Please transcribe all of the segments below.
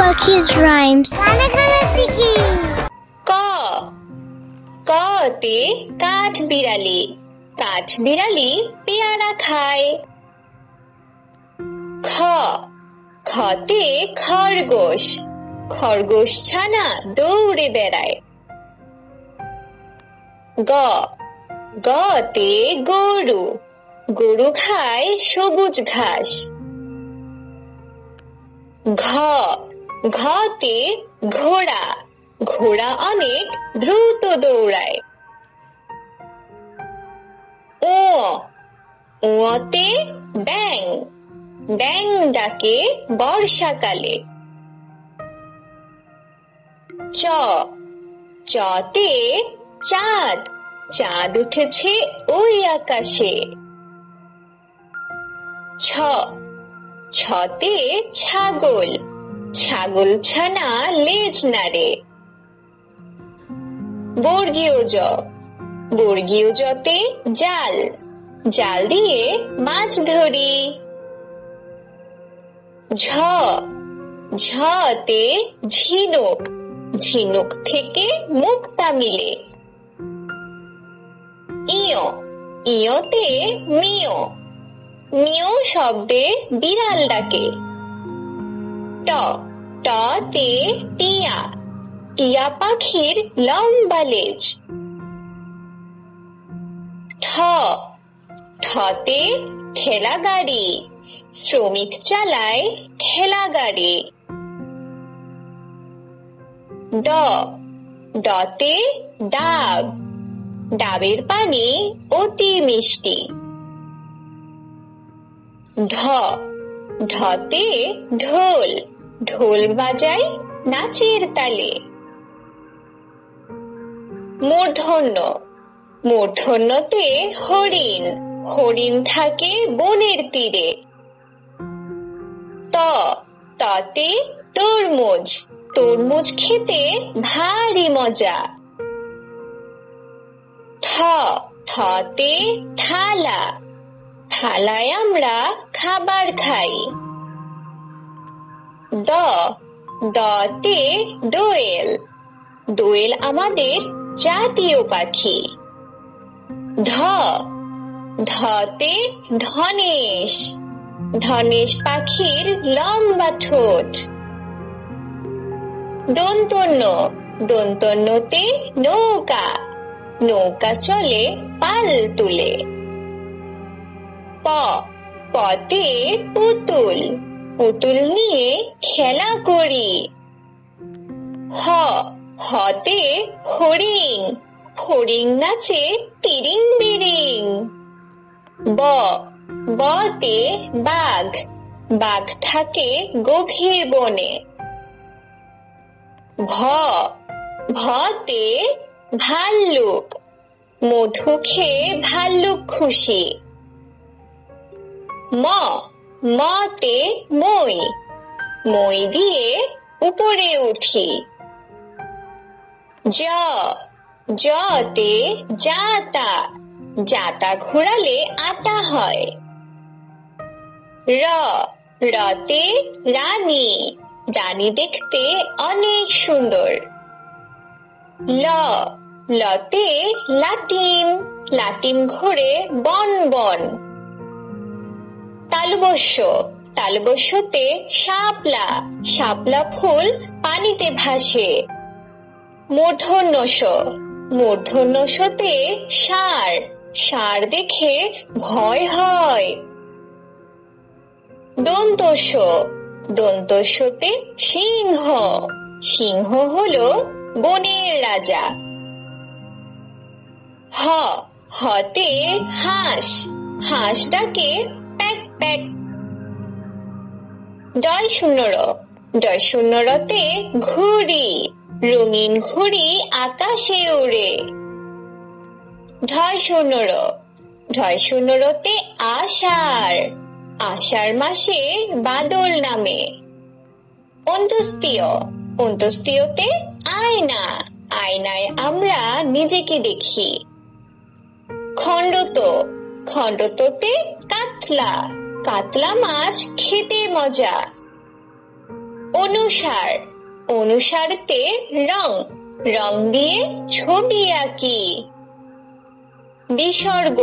Kids Rhymes. ক কতে কাঠ বিড়ালি, কাঠ বিড়ালি পেয়ারা খায়। খ খতে খরগোশ, খরগোশ ছানা দৌড়ে বেড়ায়। গ গতে গরু, গরু খায় সবুজ ঘাস। ঘ ঘতে ঘোড়া, ঘোড়া অনেক দ্রুত দৌড়ায়। ও ওতে ব্যাঙ, ব্যাঙ ডাকে বর্ষাকালে। চ চতে চাঁদ, চাঁদ উঠেছে ওই আকাশে। ছ ছতে ছাগল, ছাগল ছানা লেজ নাড়ে। বর্গীয় জ, বর্গীয় জতে জাল, জাল দিয়ে মাছ ধরি। ঝ ঝতে ঝিনুক, ঝিনুক থেকে মুক্তা মিলে। ইয় ইয়তে মিয়, মিয় শব্দে বিড়াল ডাকে। ট টতে টিয়া, টিয়া পাখির লম্বা লেজ। ঠ ঠতে ঠেলা গাড়ি, শ্রমিক চালায় ঠেলা গাড়ি। ড ডতে ডাব, ডাবের পানি অতি মিষ্টি। ঢ ঢতে ঢোল, ঢোল বাজায় নাচের তালে। মূর্ধন্য, মূর্ধন্যতে হরিণ, হরিণ থাকে বনের তীরে। ত ততে তরমুজ, তরমুজ খেতে ভারী মজা। থ থতে থালা, থালায় আমরা খাবার খাই। দ দতে দোয়েল, দোয়েল আমাদের জাতীয় পাখি। ধ ধতে ধনেশ, ধনেশ পাখির লম্বা ঠোঁট। দন্তন্য, দন্তন্যতে নৌকা, নৌকা চলে পাল তুলে। প পতে পুতুল, পুতুল নিয়ে খেলা করি। হ হতে হরিণ, হরিণ নাচে তিরিং বিরিং। ব বতে বাঘ, বাঘ থাকে গভীর বনে। ভ ভতে ভাল্লুক, মধু খেয়ে ভাল্লুক খুশি। ম মতে মই, মই দিয়ে উপরে উঠি। জ জতে জাতা, জাতা ঘোরালে আটা হয়। র রতে রানী, রানী দেখতে অনেক সুন্দর। ল লতে লাটিম, লাটিম ঘোরে বন বন। তালবস্য, তালবস্যতে শাপলা, শাপলা ফুল পানিতে ভাসে। মূর্ধন্য ষ, মূর্ধন্য ষতে ষাঁড়, ষাঁড় দেখে ভয় হয়। দন্ত স, দন্ত সতে সিংহ, সিংহ হলো বনের রাজা। হ হতে হাঁস, হাঁস ডাকে প্যাক প্যাক। ডয় শূন্য র, ডয় শূন্য রতে ঘুড়ি, রঙিন ঘুড়ি আকাশে উড়ে। ঢয় শূন্য র, ঢয় শূন্য রতে আষাঢ়, আষাঢ় মাসে বাদল নামে। অন্তস্তীয়, অন্তস্তীয়তে আয়না, আয়নায় আমরা নিজেকে দেখি। খণ্ডত, খণ্ডততে কাতলা, কাতলা মাছ খেতে মজা। অনুসার, অনুসারতে রং, রং দিয়ে ছবি আঁকি। বিসর্গ,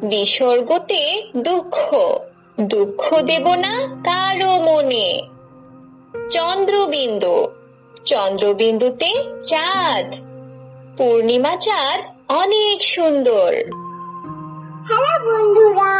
বিসর্গতে দুঃখ, দুঃখ দেব না কারো মনে। চন্দ্রবিন্দু, চন্দ্রবিন্দুতে চাঁদ, পূর্ণিমা চাঁদ অনেক সুন্দর। হ্যালো বন্ধুরা,